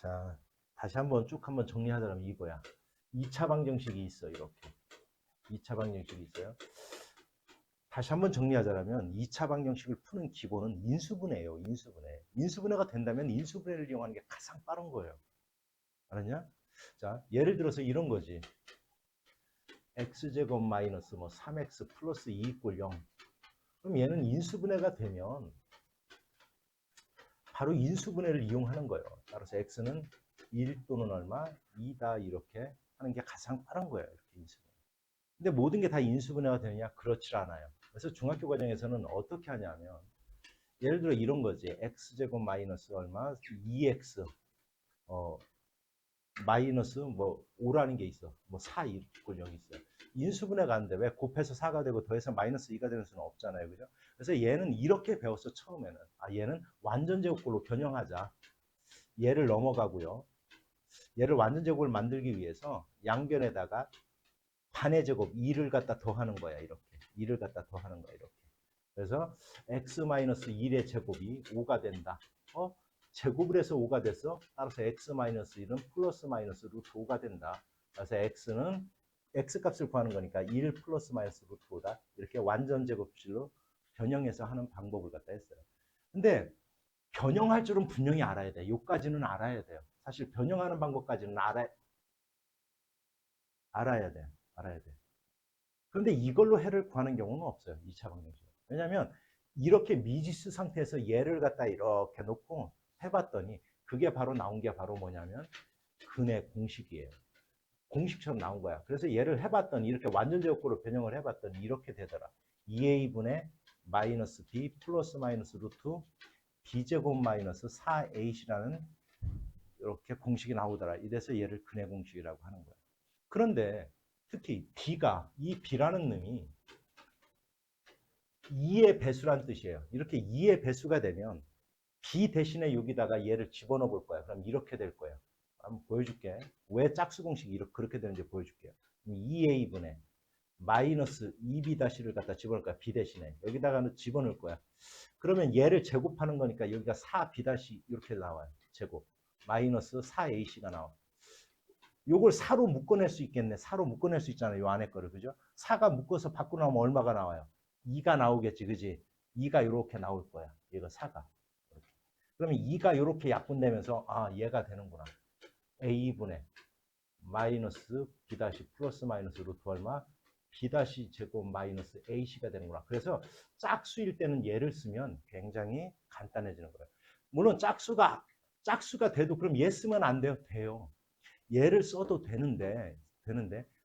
자, 다시 한번 쭉 한번 정리하자면 이거야. 2차 방정식이 있어, 이렇게. 2차 방정식이 있어요. 다시 한번 정리하자면 2차 방정식을 푸는 기본은 인수분해예요. 인수분해. 인수분해가 된다면 인수분해를 이용하는 게 가장 빠른 거예요. 알았냐? 자, 예를 들어서 이런 거지. x제곱 마이너스 뭐 3x 플러스 2 이꼴 0. 그럼 얘는 인수분해가 되면 바로 인수분해를 이용하는 거예요. 따라서 x는 1 또는 얼마? 2다 이렇게 하는 게 가장 빠른 거예요. 이렇게 인수분해. 근데 모든 게 다 인수분해가 되느냐? 그렇지 않아요. 그래서 중학교 과정에서는 어떻게 하냐면 예를 들어 이런 거지. x제곱 마이너스 얼마? 2x 마이너스 뭐 5라는 게 있어. 뭐 4 이꼴 0이 있어요. 인수분해가 안 돼. 왜? 곱해서 4가 되고 더해서 마이너스 2가 되는 수는 없잖아요. 그죠? 그래서 얘는 이렇게 배웠어. 처음에는. 얘는 완전 제곱꼴로 변형하자. 얘를 넘어가고요. 얘를 완전 제곱을 만들기 위해서 양변에다가 반의 제곱 2를 갖다 더하는 거야. 이렇게. 2를 갖다 더하는 거야. 이렇게. 그래서 x-1의 제곱이 5가 된다. 제곱을 해서 5가 됐어. 따라서 x-1은 플러스 마이너스 루트 5가 된다. 그래서 x는 x 값을 구하는 거니까 1 플러스 마이너스 루트 5다. 이렇게 완전 제곱식으로 변형해서 하는 방법을 갖다 했어요. 근데 변형할 줄은 분명히 알아야 돼. 요까지는 알아야 돼요. 사실 변형하는 방법까지는 알아야 돼. 알아야 돼. 그런데 이걸로 해를 구하는 경우는 없어요. 2차 방정식. 왜냐하면 이렇게 미지수 상태에서 얘를 갖다 이렇게 놓고 해봤더니 그게 바로 나온 게 바로 뭐냐면 근의 공식이에요. 공식처럼 나온 거야. 그래서 얘를 해봤더니 이렇게 완전 제곱으로 변형을 해봤더니 이렇게 되더라. 2a분의 마이너스 b 플러스 마이너스 루트 b제곱 마이너스 4a라는 이렇게 공식이 나오더라. 이래서 얘를 근의 공식이라고 하는 거야. 그런데 특히 이 b라는 놈이 2의 배수란 뜻이에요. 이렇게 2의 배수가 되면 b 대신에 여기다가 얘를 집어넣어 볼 거야. 그럼 이렇게 될 거예요. 한번 보여줄게. 왜 짝수 공식이 그렇게 되는지 보여줄게요. 2a분의 마이너스 2b-를 갖다 집어넣을 거야. b 대신에. 여기다가는 집어넣을 거야. 그러면 얘를 제곱하는 거니까 여기가 4b- 이렇게 나와요. 제곱. 마이너스 4ac가 나와. 요걸 4로 묶어낼 수 있겠네. 4로 묶어낼 수 있잖아요. 요 안에 거를. 그죠? 4가 묶어서 밖으로 나오면 얼마가 나와요? 2가 나오겠지. 그지? 2가 이렇게 나올 거야. 얘가 4가. 이렇게. 그러면 2가 이렇게 약분되면서 얘가 되는구나. a분의 마이너스 b- 플러스 마이너스 루트 얼마? b- 제곱 마이너스 ac가 되는구나. 그래서 짝수일 때는 얘를 쓰면 굉장히 간단해지는 거예요. 물론 짝수가 돼도 그럼 얘 쓰면 안 돼요? 돼요. 얘를 써도 되는데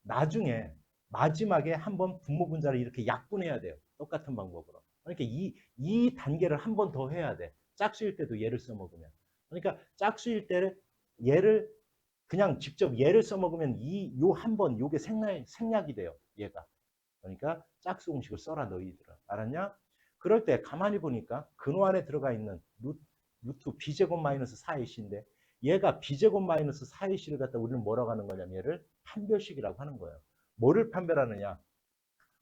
나중에 마지막에 한번 분모 분자를 이렇게 약분해야 돼요. 똑같은 방법으로. 그러니까 이 단계를 한 번 더 해야 돼. 짝수일 때도 얘를 써먹으면. 그러니까 짝수일 때를 얘를 그냥 직접 얘를 써먹으면 요 한 번 요게 생략이 돼요. 얘가. 그러니까 짝수 공식을 써라 너희들은. 알았냐? 그럴 때 가만히 보니까 근호 안에 들어가 있는 루트 b제곱 마이너스 4ac인데 얘가 b제곱 마이너스 4ac를 갖다 우리는 뭐라고 하는 거냐면 얘를 판별식이라고 하는 거예요. 뭐를 판별하느냐?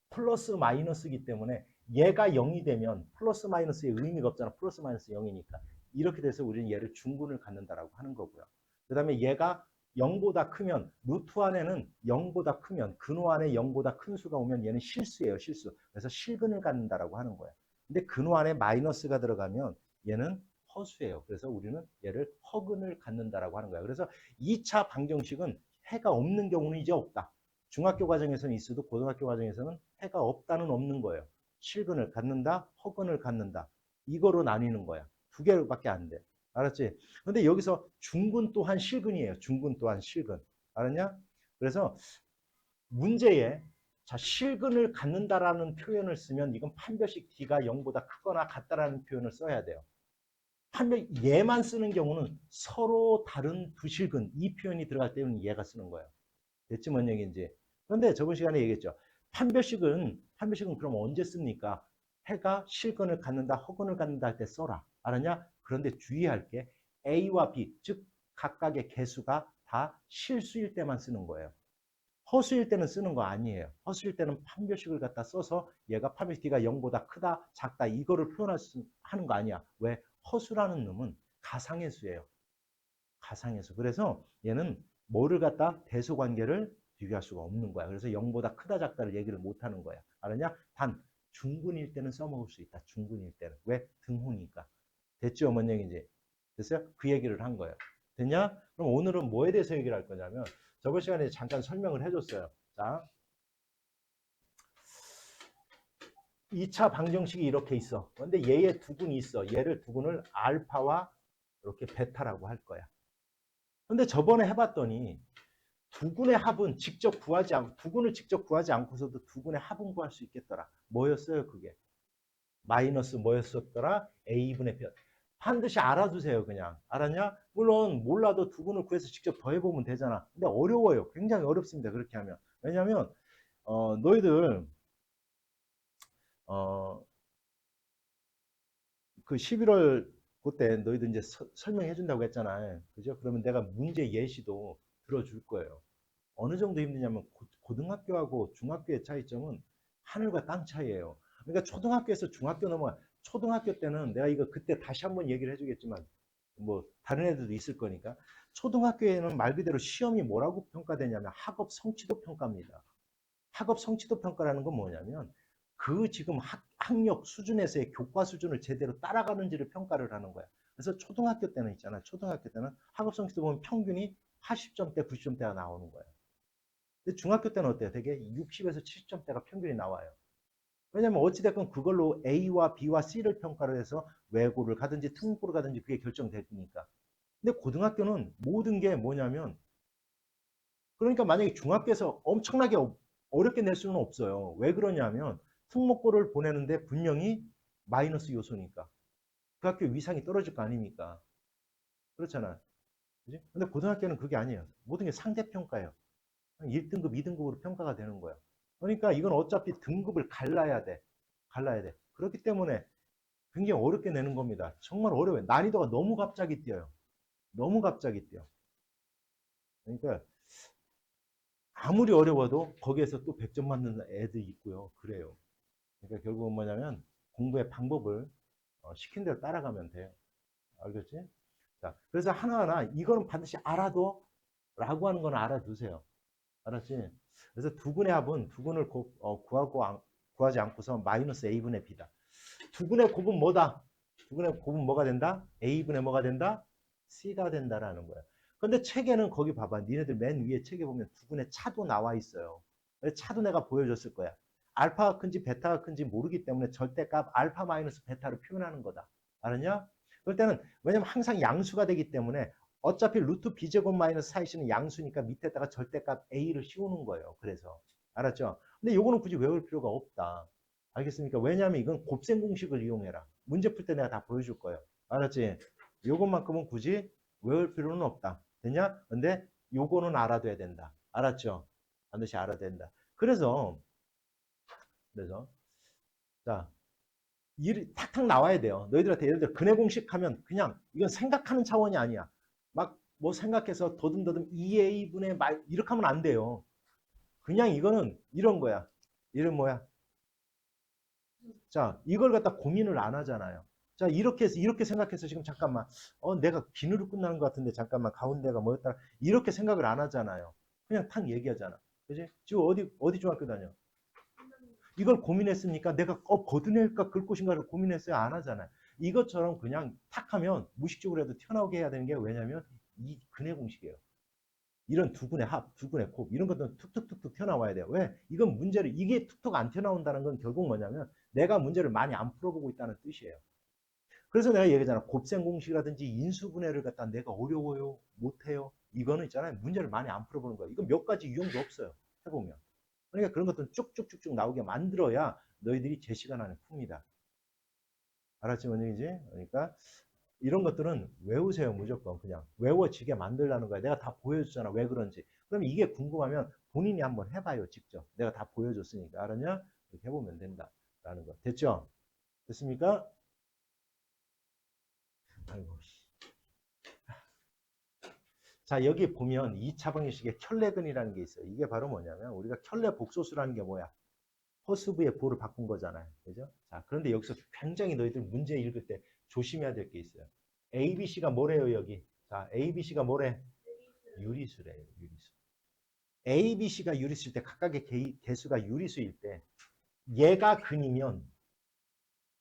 플러스 마이너스이기 때문에 얘가 0이 되면 플러스 마이너스의 의미가 없잖아. 플러스 마이너스 0이니까. 이렇게 돼서 우리는 얘를 중근을 갖는다라고 하는 거고요. 그 다음에 얘가 0보다 크면 루트 안에는 0보다 크면 근호 안에 0보다 큰 수가 오면 얘는 실수예요. 실수. 그래서 실근을 갖는다라고 하는 거예요. 근데 근호 안에 마이너스가 들어가면 얘는 허수예요. 그래서 우리는 얘를 허근을 갖는다라고 하는 거예요. 그래서 2차 방정식은 해가 없는 경우는 이제 없다. 중학교 과정에서는 있어도 고등학교 과정에서는 해가 없다는 없는 거예요. 실근을 갖는다, 허근을 갖는다. 이거로 나뉘는 거야. 두 개밖에 안 돼. 알았지? 근데 여기서 중근 또한 실근이에요. 중근 또한 실근. 알았냐? 그래서 문제에 실근을 갖는다라는 표현을 쓰면 이건 판별식 D가 0보다 크거나 같다라는 표현을 써야 돼요. 얘만 쓰는 경우는 서로 다른 부실근 이 표현이 들어갈 때는 얘가 쓰는 거예요. 됐지 뭔 얘기인지. 그런데 저번 시간에 얘기했죠. 판별식은 그럼 언제 씁니까? 해가 실근을 갖는다, 허근을 갖는다 할 때 써라. 알았냐? 그런데 주의할 게 A와 B, 즉 각각의 개수가 다 실수일 때만 쓰는 거예요. 허수일 때는 쓰는 거 아니에요. 허수일 때는 판별식을 갖다 써서 얘가 판별식 D가 0보다 크다, 작다 이거를 하는 거 아니야. 왜? 허수라는 놈은 가상의 수예요. 가상에서. 그래서 얘는 뭐를 갖다 대소관계를 비교할 수가 없는 거야. 그래서 0보다 크다 작다를 얘기를 못 하는 거야. 알았냐? 단 중근일 때는 써먹을 수 있다. 중근일 때는. 왜? 등호니까. 됐죠? 뭔 얘기인지. 됐어요? 그 얘기를 한 거예요. 됐냐? 그럼 오늘은 뭐에 대해서 얘기를 할 거냐면 저번 시간에 잠깐 설명을 해줬어요. 자, 2차 방정식이 이렇게 있어. 근데 얘의 두근이 있어. 얘를 두근을 알파와 이렇게 베타라고 할 거야. 근데 저번에 해봤더니 두근의 합은 두근을 직접 구하지 않고서도 두근의 합은 구할 수 있겠더라. 뭐였어요, 그게? 마이너스 뭐였었더라? A분의 몇. 반드시 알아두세요, 그냥. 알았냐? 물론 몰라도 두근을 구해서 직접 더해보면 되잖아. 근데 어려워요. 굉장히 어렵습니다, 그렇게 하면. 왜냐면 너희들 어, 그 11월 그때 너희들 이제 설명해 준다고 했잖아요. 그죠? 그러면 내가 문제 예시도 들어줄 거예요. 어느 정도 힘드냐면 고등학교하고 중학교의 차이점은 하늘과 땅 차이예요. 그러니까 초등학교에서 중학교 넘어가 초등학교 때는 내가 이거 그때 다시 한번 얘기를 해주겠지만 뭐 다른 애들도 있을 거니까 초등학교에는 말 그대로 시험이 뭐라고 평가되냐면 학업 성취도 평가입니다. 학업 성취도 평가라는 건 뭐냐면 그 지금 학력 수준에서의 교과 수준을 제대로 따라가는지를 평가를 하는 거야. 그래서 초등학교 때는 있잖아. 초등학교 때는 학업 성취도 보면 평균이 80점대, 90점대가 나오는 거야. 근데 중학교 때는 어때요? 되게 60에서 70점대가 평균이 나와요. 왜냐면 어찌됐건 그걸로 A와 B와 C를 평가를 해서 외고를 가든지 특목고를 가든지 그게 결정되니까. 근데 고등학교는 모든 게 뭐냐면 그러니까 만약에 중학교에서 엄청나게 어렵게 낼 수는 없어요. 왜 그러냐면 특목고를 보내는데 분명히 마이너스 요소니까. 그 학교 위상이 떨어질 거 아닙니까? 그렇잖아. 그지? 근데 고등학교는 그게 아니에요. 모든 게 상대평가예요. 1등급, 2등급으로 평가가 되는 거야. 그러니까 이건 어차피 등급을 갈라야 돼. 갈라야 돼. 그렇기 때문에 굉장히 어렵게 내는 겁니다. 정말 어려워요. 난이도가 너무 갑자기 뛰어요. 너무 갑자기 뛰어. 그러니까 아무리 어려워도 거기에서 또 100점 맞는 애들 있고요. 그래요. 그러니까 결국은 뭐냐면 공부의 방법을 시킨 대로 따라가면 돼요. 알겠지? 자, 그래서 하나하나 이거는 반드시 알아둬 라고 하는 건 알아두세요. 알았지? 그래서 두근의 합은 두근을 구하지 않고서 마이너스 A분의 B다. 두근의 곱은 뭐다? 두근의 곱은 뭐가 된다? A분의 뭐가 된다? C가 된다라는 거야. 근데 책에는 거기 봐봐. 니네들 맨 위에 책에 보면 두근의 차도 나와 있어요. 차도 내가 보여줬을 거야. 알파가 큰지 베타가 큰지 모르기 때문에 절대값 알파 마이너스 베타를 표현하는 거다. 알았냐? 그럴 때는 왜냐면 항상 양수가 되기 때문에 어차피 루트 b제곱 마이너스 4c는 양수니까 밑에다가 절대값 a를 씌우는 거예요. 그래서 알았죠? 근데 요거는 굳이 외울 필요가 없다. 알겠습니까? 왜냐하면 이건 곱셈 공식을 이용해라. 문제 풀 때 내가 다 보여줄 거예요. 알았지? 요것만큼은 굳이 외울 필요는 없다. 됐냐? 근데 요거는 알아둬야 된다. 알았죠? 반드시 알아야 된다. 그래서 자 일이 탁탁 나와야 돼요. 너희들한테 예를 들어 근해 공식 하면 그냥 이건 생각하는 차원이 아니야. 막 뭐 생각해서 더듬더듬 2a분의 말 이렇게 하면 안 돼요. 그냥 이거는 이런 거야. 이런 뭐야? 자, 이걸 갖다 고민을 안 하잖아요. 자, 이렇게 해서 이렇게 생각해서 지금 잠깐만 내가 비누로 끝나는 것 같은데 잠깐만 가운데가 뭐였다. 이렇게 생각을 안 하잖아요. 그냥 탁 얘기하잖아. 그지? 지금 어디 중학교 다녀? 이걸 고민했으니까 내가 거두낼까 글 것인가를 고민했어요. 안 하잖아요. 이것처럼 그냥 탁 하면 무의식적으로 해도 튀어나오게 해야 되는 게 왜냐면 이 근해 공식이에요. 이런 두근의 합, 두근의 곱 이런 것들은 툭툭툭툭 튀어나와야 돼요. 왜? 이건 문제를 이게 툭툭 안 튀어나온다는 건 결국 뭐냐면 내가 문제를 많이 안 풀어보고 있다는 뜻이에요. 그래서 내가 얘기하잖아. 곱셈 공식이라든지 인수분해를 갖다 내가 어려워요, 못해요. 이거는 있잖아요. 문제를 많이 안 풀어보는 거야. 이건 몇 가지 유형도 없어요. 해보면. 그러니까 그런 것들은 쭉쭉쭉쭉 나오게 만들어야 너희들이 제 시간 안에 풉니다. 알았지, 뭔 얘기지? 그러니까 이런 것들은 외우세요, 무조건. 그냥 외워지게 만들라는 거야. 내가 다 보여줬잖아, 왜 그런지. 그럼 이게 궁금하면 본인이 한번 해봐요, 직접. 내가 다 보여줬으니까. 알았냐? 이렇게 해보면 된다. 라는 거. 됐죠? 됐습니까? 아이고. 자, 여기 보면 2차 방정식에 켤레근이라는 게 있어요. 이게 바로 뭐냐면 우리가 켤레 복소수라는 게 뭐야? 허수부의 보를 바꾼 거잖아요. 그죠? 자, 그런데 여기서 굉장히 너희들 문제 읽을 때 조심해야 될 게 있어요. A, B, C가 뭐래요, 여기? 자, A, B, C가 뭐래? 유리수래요. 유리수. A, B, C가 유리수일 때 각각의 개수가 유리수일 때 얘가 근이면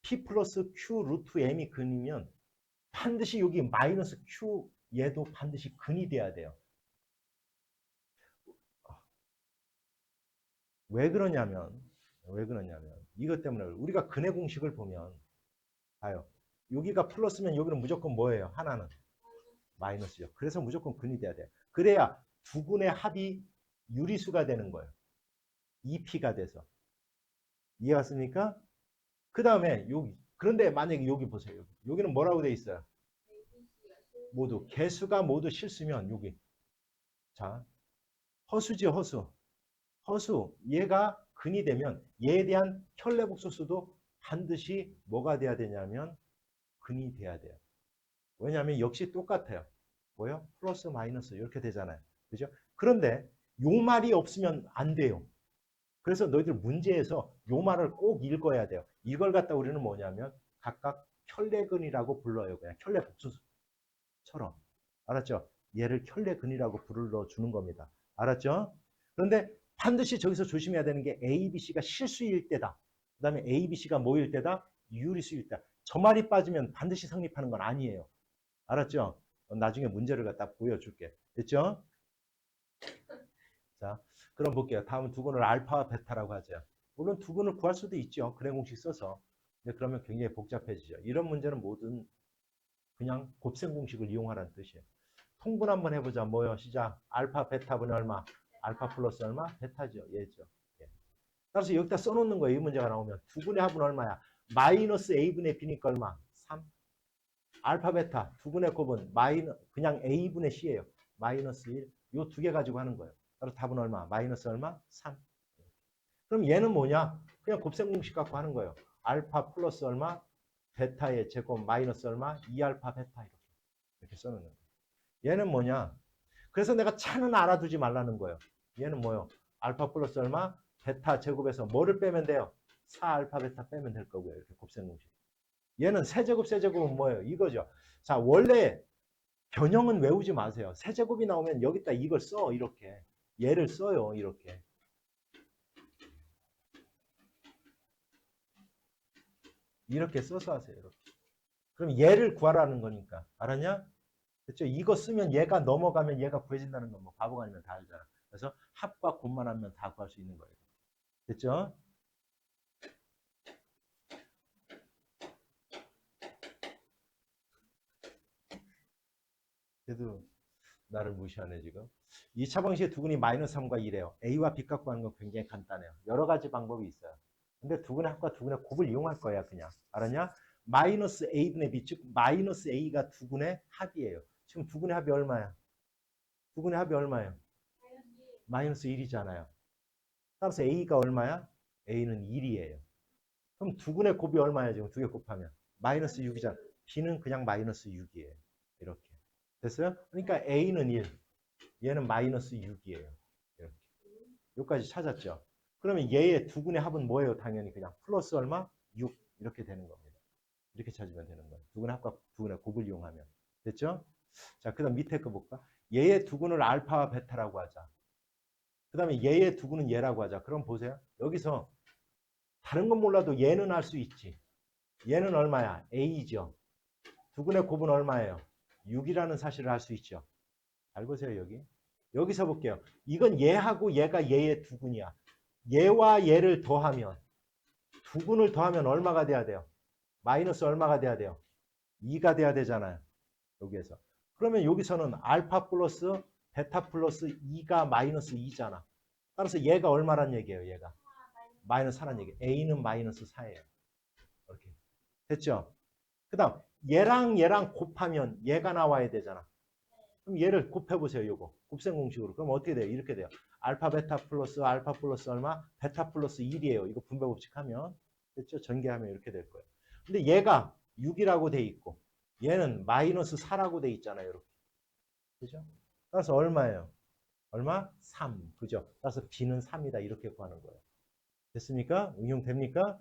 P 플러스 Q 루트 M이 근이면 반드시 여기 마이너스 Q 얘도 반드시 근이 돼야 돼요. 왜 그러냐면 이것 때문에 우리가 근의 공식을 보면 봐요. 여기가 플러스면 여기는 무조건 뭐예요? 하나는 마이너스죠. 그래서 무조건 근이 돼야 돼요. 그래야 두 근의 합이 유리수가 되는 거예요. 2P가 돼서. 이해갔습니까? 그 다음에 여기 그런데 만약에 여기 보세요. 여기는 뭐라고 돼 있어요? 모두 개수가 모두 실수면 여기 자 허수지 허수. 허수 얘가 근이 되면 얘에 대한 혈내복소수도 반드시 뭐가 돼야 되냐면 근이 돼야 돼요. 왜냐하면 역시 똑같아요. 뭐요? 플러스 마이너스 이렇게 되잖아요. 그죠? 그런데 요 말이 없으면 안 돼요. 그래서 너희들 문제에서 요 말을 꼭 읽어야 돼요. 이걸 갖다 우리는 뭐냐면 각각 혈내근이라고 불러요. 그냥 혈내복소수처럼. 알았죠? 얘를 혈내근이라고 불러주는 겁니다. 알았죠? 그런데 반드시 저기서 조심해야 되는 게 A, B, C가 실수일 때다. 그 다음에 A, B, C가 뭐일 때다? 유리수일 때다. 저 말이 빠지면 반드시 성립하는 건 아니에요. 알았죠? 나중에 문제를 갖다 보여줄게. 됐죠? 자, 그럼 볼게요. 다음은 두근을 알파와 베타라고 하죠. 물론 두근을 구할 수도 있죠. 근해 공식 써서. 근데 그러면 굉장히 복잡해지죠. 이런 문제는 모든 그냥 곱셈 공식을 이용하라는 뜻이에요. 통분 한번 해보자. 뭐요? 시작. 알파 베타분의 얼마? 알파 플러스 얼마? 베타죠. 얘죠. 예. 따라서 여기다 써놓는 거예요. 이 문제가 나오면. 두분의 합은 얼마야? 마이너스 A분의 B니까 얼마? 3. 알파 베타 두분의 곱은 그냥 A분의 C예요. 마이너스 1. 요 두 개 가지고 하는 거예요. 따라서 답은 얼마? 마이너스 얼마? 3. 그럼 얘는 뭐냐? 그냥 곱셈 공식 갖고 하는 거예요. 알파 플러스 얼마? 베타의 제곱 마이너스 얼마? 2알파 베타 이렇게 써놓는 거예요. 얘는 뭐냐? 그래서 내가 차는 알아두지 말라는 거예요. 얘는 뭐요? 알파 플러스 얼마? 베타 제곱에서 뭐를 빼면 돼요? 4알파 베타 빼면 될 거고요. 이렇게 곱셈 공식. 얘는 세제곱 세제곱은 뭐예요? 이거죠. 자, 원래 변형은 외우지 마세요. 세제곱이 나오면 여기다 이걸 써. 이렇게. 얘를 써요. 이렇게. 이렇게 써서 하세요. 이렇게. 그럼 얘를 구하라는 거니까. 알았냐? 그렇죠? 이거 쓰면 얘가 넘어가면 얘가 구해진다는 건 뭐 바보가 아니면 다 알잖아. 그래서 합과 곱만 하면 다 구할 수 있는 거예요. 됐죠? 그래도 나를 무시하네 지금. 2차 방식의 두근이 마이너스 3과 2래요. A와 B 갖고 하는 건 굉장히 간단해요. 여러 가지 방법이 있어요. 근데 두근의 합과 두근의 곱을 이용할 거야 그냥. 알았냐? 마이너스 A분의 B, 즉 마이너스 A가 두근의 합이에요. 지금 두근의 합이 얼마야? 두근의 합이 얼마예요? 마이너스 1이잖아요. 따라서 A가 얼마야? A는 1이에요. 그럼 두근의 곱이 얼마야 지금 두 개 곱하면? 마이너스 6이잖아. B는 그냥 마이너스 6이에요. 이렇게. 됐어요? 그러니까 A는 1, 얘는 마이너스 6이에요. 이렇게. 여기까지 찾았죠? 그러면 얘의 두근의 합은 뭐예요? 당연히 그냥 플러스 얼마? 6 이렇게 되는 겁니다. 이렇게 찾으면 되는 거예요. 두근의 합과 두근의 곱을 이용하면. 됐죠? 자, 그 다음 밑에 거 볼까? 얘의 두근을 알파와 베타라고 하자. 그 다음에 얘의 두근은 얘라고 하자. 그럼 보세요. 여기서 다른 건 몰라도 얘는 알 수 있지. 얘는 얼마야? A죠. 두근의 곱은 얼마예요? 6이라는 사실을 알 수 있죠. 잘 보세요, 여기. 여기서 볼게요. 이건 얘하고 얘가 얘의 두근이야. 얘와 얘를 더하면, 두근을 더하면 얼마가 돼야 돼요? 마이너스 얼마가 돼야 돼요? 2가 돼야 되잖아요. 여기에서. 그러면 여기서는 알파 플러스 베타 플러스 2가 마이너스 2잖아. 따라서 얘가 얼마란 얘기예요, 얘가? 마이너스 4란 얘기예요. A는 마이너스 4예요. 이렇게. 됐죠? 그 다음, 얘랑 곱하면 얘가 나와야 되잖아. 그럼 얘를 곱해보세요, 요거. 곱셈 공식으로. 그럼 어떻게 돼요? 이렇게 돼요. 알파 플러스 얼마? 베타 플러스 1이에요. 이거 분배 법칙하면. 됐죠? 전개하면 이렇게 될 거예요. 근데 얘가 6이라고 돼 있고, 얘는 마이너스 4라고 돼 있잖아요. 이렇게. 그죠? 따라서 얼마예요? 얼마? 3. 그죠? 따라서 B는 3이다. 이렇게 구하는 거예요. 됐습니까? 응용됩니까?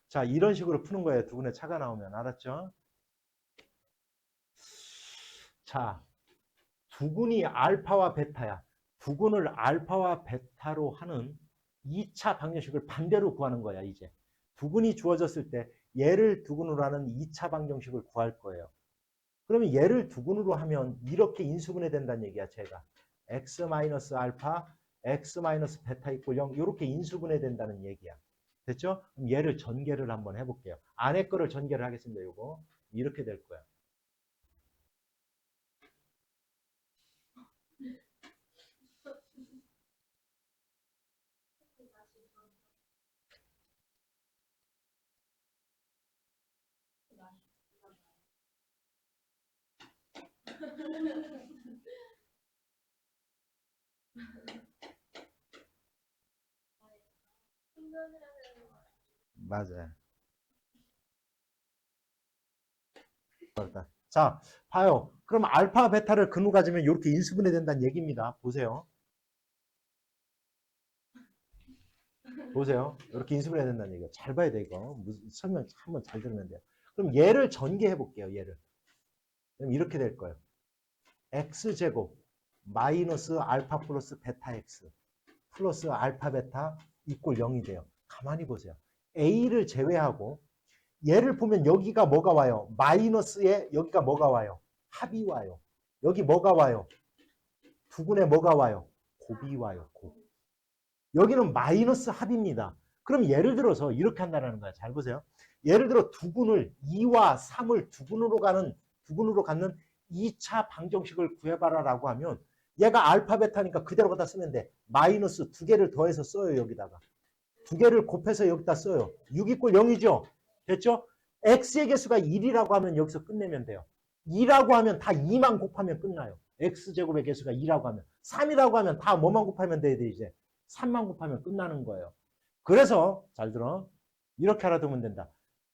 자, 이런 식으로 푸는 거예요. 두 분의 차가 나오면. 알았죠? 자, 두근이 알파와 베타야. 두근을 알파와 베타로 하는 2차 방정식을 반대로 구하는 거야, 이제. 두근이 주어졌을 때 얘를 두근으로 하는 2차 방정식을 구할 거예요. 그러면 얘를 두근으로 하면 이렇게 인수분해 된다는 얘기야, 제가. x-알파, x-베타 이꼴 0 이렇게 인수분해 된다는 얘기야. 됐죠? 그럼 얘를 전개를 한번 해볼게요. 안에 거를 전개를 하겠습니다. 요거 이렇게 될 거야. 맞아요. 자, 봐요. 그럼 알파, 베타를 근우 가지면 이렇게 인수분해 된다는 얘기입니다. 보세요. 보세요. 이렇게 인수분해 된다는 얘기예요. 잘 봐야 돼, 이거. 무슨 설명 한번 잘 들으면 돼요. 그럼 얘를 전개해 볼게요, 얘를. 그럼 이렇게 될 거예요. x제곱 마이너스 알파 플러스 베타 x 플러스 알파 베타 이꼴 0이 돼요. 가만히 보세요. a를 제외하고 얘를 보면 여기가 뭐가 와요? 마이너스에 여기가 뭐가 와요? 합이 와요. 여기 뭐가 와요? 두근에 뭐가 와요? 곱이 와요. 곱. 여기는 마이너스 합입니다. 그럼 예를 들어서 이렇게 한다는 거야. 잘 보세요. 예를 들어 두근을 2와 3을 두근으로 갖는 2차 방정식을 구해봐라라고 하면 얘가 알파 베타니까 그대로 갖다 쓰면 돼. 마이너스 두 개를 더해서 써요. 여기다가. 두 개를 곱해서 여기다 써요. 6 이꼴 0이죠. 됐죠? x의 개수가 1이라고 하면 여기서 끝내면 돼요. 2라고 하면 다 2만 곱하면 끝나요. x제곱의 개수가 2라고 하면. 3이라고 하면 다 뭐만 곱하면 돼, 이제. 3만 곱하면 끝나는 거예요. 그래서 잘 들어. 이렇게 알아두면 된다.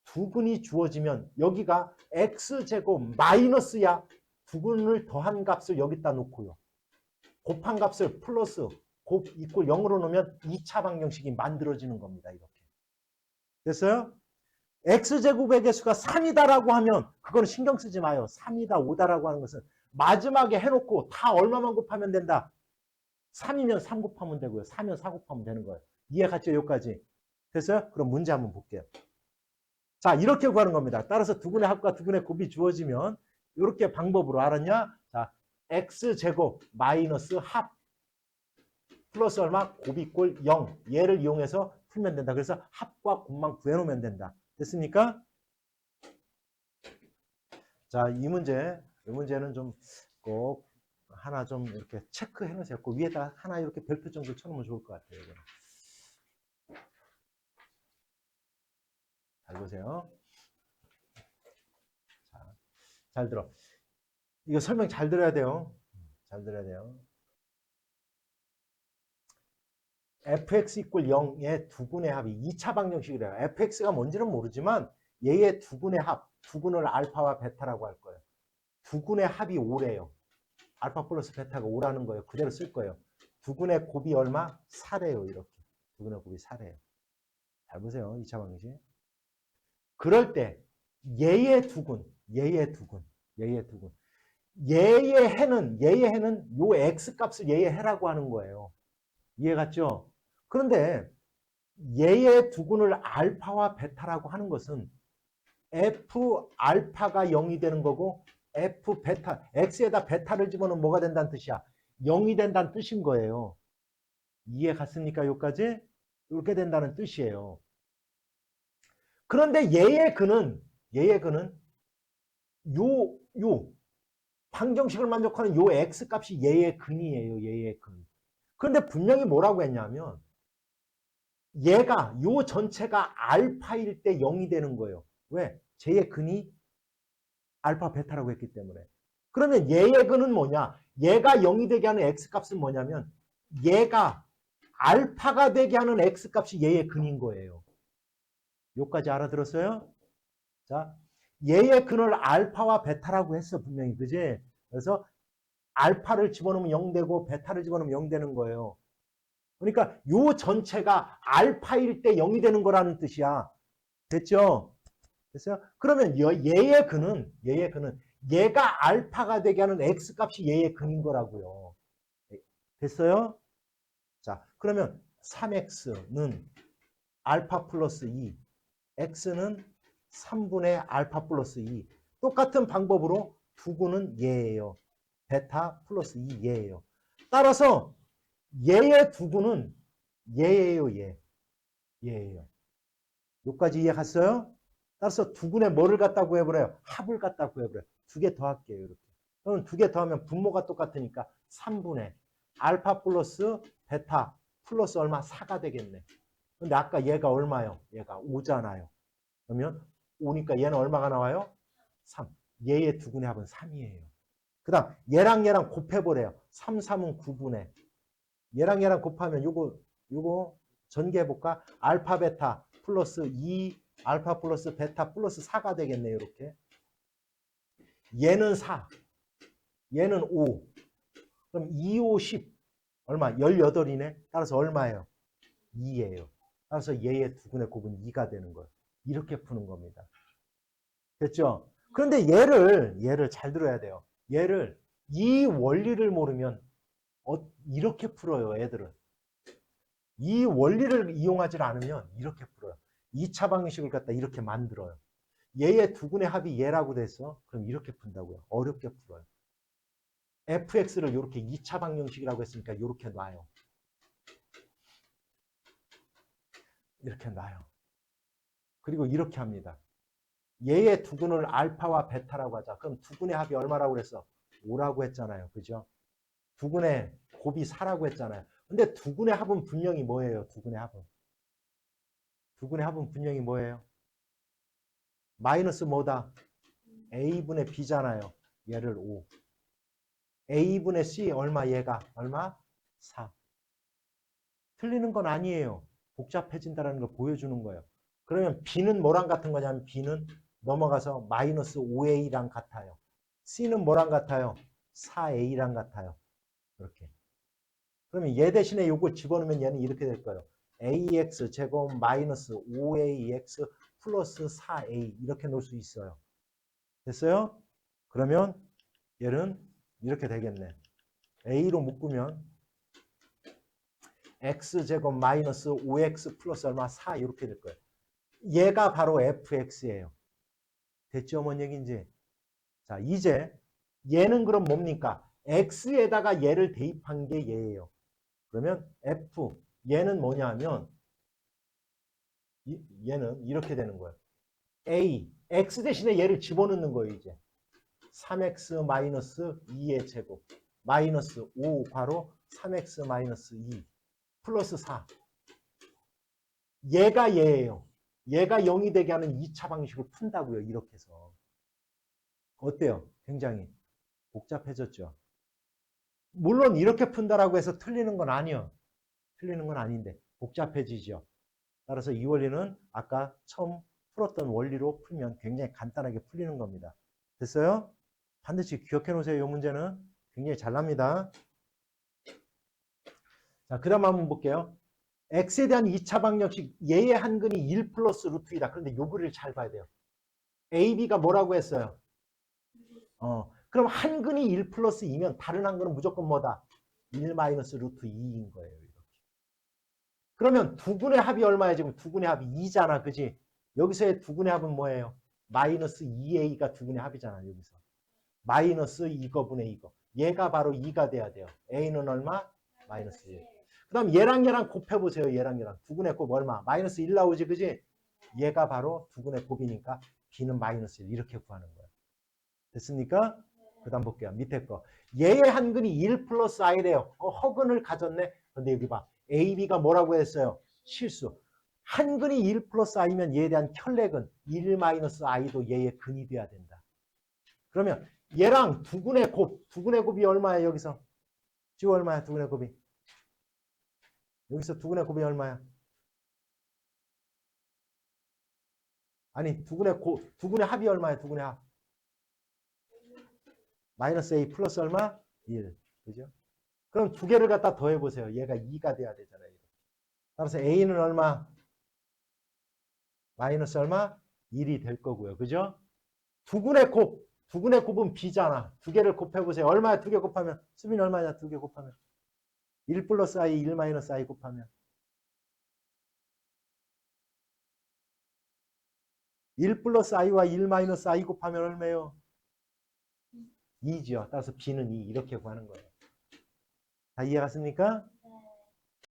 두근이 주어지면 여기가 x제곱 마이너스야. 두근을 더한 값을 여기다 놓고요. 곱한 값을 플러스 곱 이꼴 0으로 놓으면 2차 방정식이 만들어지는 겁니다. 이렇게. 됐어요? x제곱의 개수가 3이다라고 하면 그거는 신경 쓰지 마요. 3이다, 5다라고 하는 것은 마지막에 해놓고 다 얼마만 곱하면 된다. 3이면 3 곱하면 되고요. 4면 4 곱하면 되는 거예요. 이해 갔죠? 여기까지. 됐어요? 그럼 문제 한번 볼게요. 자, 이렇게 구하는 겁니다. 따라서 두근의 합과 두근의 곱이 주어지면 이렇게 방법으로 알았냐? 자, x제곱 마이너스 합 플러스 얼마? 곱 이꼴 0. 얘를 이용해서 풀면 된다. 그래서 합과 곱만 구해놓으면 된다. 됐습니까? 자, 이 문제는 좀 꼭 하나 좀 이렇게 체크해 놓으세요. 그 위에다 하나 이렇게 별표 정도 쳐놓으면 좋을 것 같아요. 이거는. 잘 보세요. 자, 잘 들어. 이거 설명 잘 들어야 돼요. 잘 들어야 돼요. fx 이꼴 0의 두근의 합이 2차 방정식이래요. fx가 뭔지는 모르지만 얘의 두근의 합, 두근을 알파와 베타라고 할 거예요. 두근의 합이 5래요. 알파 플러스 베타가 5라는 거예요. 그대로 쓸 거예요. 두근의 곱이 얼마? 4래요. 이렇게. 두근의 곱이 4래요. 잘 보세요. 2차 방정식. 그럴 때 얘의 두근, 얘의 해는 요 x 값을 얘의 해라고 하는 거예요. 이해 갔죠? 그런데 얘의 두근을 알파와 베타라고 하는 것은 f 알파가 0이 되는 거고 f 베타, x에다 베타를 집어넣으면 뭐가 된다는 뜻이야? 0이 된다는 뜻인 거예요. 이해 갔습니까? 여기까지? 이렇게 된다는 뜻이에요. 그런데 얘의 근은 요 방정식을 만족하는 요 x 값이 얘의 근이에요. 얘의 근. 그런데 분명히 뭐라고 했냐면 얘가 요 전체가 알파일 때 0이 되는 거예요. 왜? 쟤의 근이 알파 베타라고 했기 때문에. 그러면 얘의 근은 뭐냐? 얘가 0이 되게 하는 x값은 뭐냐면 얘가 알파가 되게 하는 x값이 얘의 근인 거예요. 요까지 알아들었어요? 자, 얘의 근을 알파와 베타라고 했어 분명히. 그지? 그래서 알파를 집어넣으면 0 되고 베타를 집어넣으면 0 되는 거예요. 그러니까 요 전체가 알파일 때 0이 되는 거라는 뜻이야. 됐죠? 됐어요? 그러면 얘의 근은 얘가 알파가 되게 하는 x값이 얘의 근인 거라고요. 됐어요? 자, 그러면 3x는 알파 플러스 2, x는 3분의 알파 플러스 2. 똑같은 방법으로 두구는 얘예요. 베타 플러스 2 얘예요. 따라서 얘의 두구는 얘예요, 얘. 얘예요. 여기까지 이해 갔어요? 따라서 두근에 뭐를 갖다 구해버려요? 합을 갖다 구해버려요. 두 개 더할게요. 이렇게. 그럼 두 개 더하면 분모가 똑같으니까 3분의 알파 플러스 베타 플러스 얼마? 4가 되겠네. 근데 아까 얘가 얼마요? 얘가 5잖아요. 그러면 5니까 얘는 얼마가 나와요? 3. 얘의 두근의 합은 3이에요. 그 다음 얘랑 곱해보래요. 3, 3은 9분의. 얘랑 곱하면 요거 전개해볼까? 알파 베타 플러스 2 알파 플러스 베타 플러스 4가 되겠네요. 이렇게. 얘는 4. 얘는 5. 그럼 2, 5, 10. 얼마? 18이네. 따라서 얼마예요? 2예요. 따라서 얘의 두근의 곱은 2가 되는 거예요. 이렇게 푸는 겁니다. 됐죠? 그런데 얘를 잘 들어야 돼요. 얘를 이 원리를 모르면 이렇게 풀어요. 애들은. 이 원리를 이용하지 않으면 이렇게 풀어요. 2차 방정식을 갖다 이렇게 만들어요. 얘의 두근의 합이 얘라고 돼서 그럼 이렇게 푼다고요. 어렵게 풀어요. fx를 이렇게 2차 방정식이라고 했으니까 이렇게 놔요. 이렇게 놔요. 그리고 이렇게 합니다. 얘의 두근을 알파와 베타라고 하자. 그럼 두근의 합이 얼마라고 그랬어? 5라고 했잖아요. 그죠? 두근의 곱이 4라고 했잖아요. 근데 두근의 합은 분명히 뭐예요? 두근의 합은. 두근의 합은 분명히 뭐예요? 마이너스 뭐다? a분의 b잖아요. 얘를 5. a분의 c 얼마 얘가? 얼마? 4. 틀리는 건 아니에요. 복잡해진다는 걸 보여주는 거예요. 그러면 b는 뭐랑 같은 거냐면 b는 넘어가서 마이너스 5a랑 같아요. c는 뭐랑 같아요? 4a랑 같아요. 이렇게. 그러면 얘 대신에 요걸 집어넣으면 얘는 이렇게 될 거예요. ax 제곱 마이너스 5ax 플러스 4a 이렇게 놓을 수 있어요. 됐어요? 그러면 얘는 이렇게 되겠네. a로 묶으면 x제곱 마이너스 5x 플러스 얼마? 4 이렇게 될 거예요. 얘가 바로 fx예요. 됐죠? 뭔 얘기인지. 자, 이제 얘는 그럼 뭡니까? x에다가 얘를 대입한 게 얘예요. 그러면 f 얘는 뭐냐면 얘는 이렇게 되는 거예요. a x 대신에 얘를 집어넣는 거예요. 이제 3x 마이너스 2의 제곱 마이너스 5 괄호 3x 마이너스 2 플러스 4 얘가 얘예요. 얘가 0이 되게 하는 2차 방식을 푼다고요. 이렇게 해서. 어때요? 굉장히 복잡해졌죠. 물론 이렇게 푼다라고 해서 틀리는 건 아니에요. 틀리는 건 아닌데 복잡해지죠. 따라서 이 원리는 아까 처음 풀었던 원리로 풀면 굉장히 간단하게 풀리는 겁니다. 됐어요? 반드시 기억해 놓으세요. 이 문제는 굉장히 잘 납니다. 자, 그 다음 한번 볼게요. x에 대한 2차 방정식 얘의 한근이 1 플러스 루트 2다. 그런데 요 글을 잘 봐야 돼요. a, b가 뭐라고 했어요? 그럼 한근이 1 플러스 2면 다른 한근은 무조건 뭐다? 1 마이너스 루트 2인 거예요. 이렇게. 그러면 두근의 합이 얼마야? 지금 두근의 합이 2잖아. 그지? 여기서의 두근의 합은 뭐예요? 마이너스 2a가 두근의 합이잖아. 여기서. 마이너스 이거분의 이거. 얘가 바로 2가 돼야 돼요. a는 얼마? 마이너스 1. 그 다음 얘랑 곱해보세요. 얘랑. 두근의 곱 얼마? 마이너스 1 나오지. 그지? 얘가 바로 두근의 곱이니까 b는 마이너스 1 이렇게 구하는 거예요. 됐습니까? 그 다음 볼게요. 밑에 거. 얘의 한근이 1 플러스 i래요. 허근을 가졌네. 근데 여기 봐. a, b가 뭐라고 했어요? 실수. 한근이 1 플러스 i면 얘에 대한 혈렉은 1 마이너스 i도 얘의 근이 돼야 된다. 그러면 얘랑 두근의 곱이 얼마야 여기서? 지금 얼마야 두근의 곱이? 여기서 두근의 곱이 얼마야? 아니 두근의 합이 얼마야 두근의 합? 마이너스 a 플러스 얼마? 1. 그죠? 그럼 두 개를 갖다 더해보세요. 얘가 2가 돼야 되잖아요. 따라서 a는 얼마? 마이너스 얼마? 1이 될 거고요. 그죠? 두근의 곱. 두근의 곱은 b잖아. 두 개를 곱해보세요. 얼마야? 두 개 곱하면. 수빈이 얼마냐? 두 개 곱하면. 1 플러스 i, 1 마이너스 i 곱하면. 1 플러스 i와 1 마이너스 i 곱하면 얼마예요? 2죠. 따라서 b는 2 이렇게 구하는 거예요. 다 이해 갔습니까?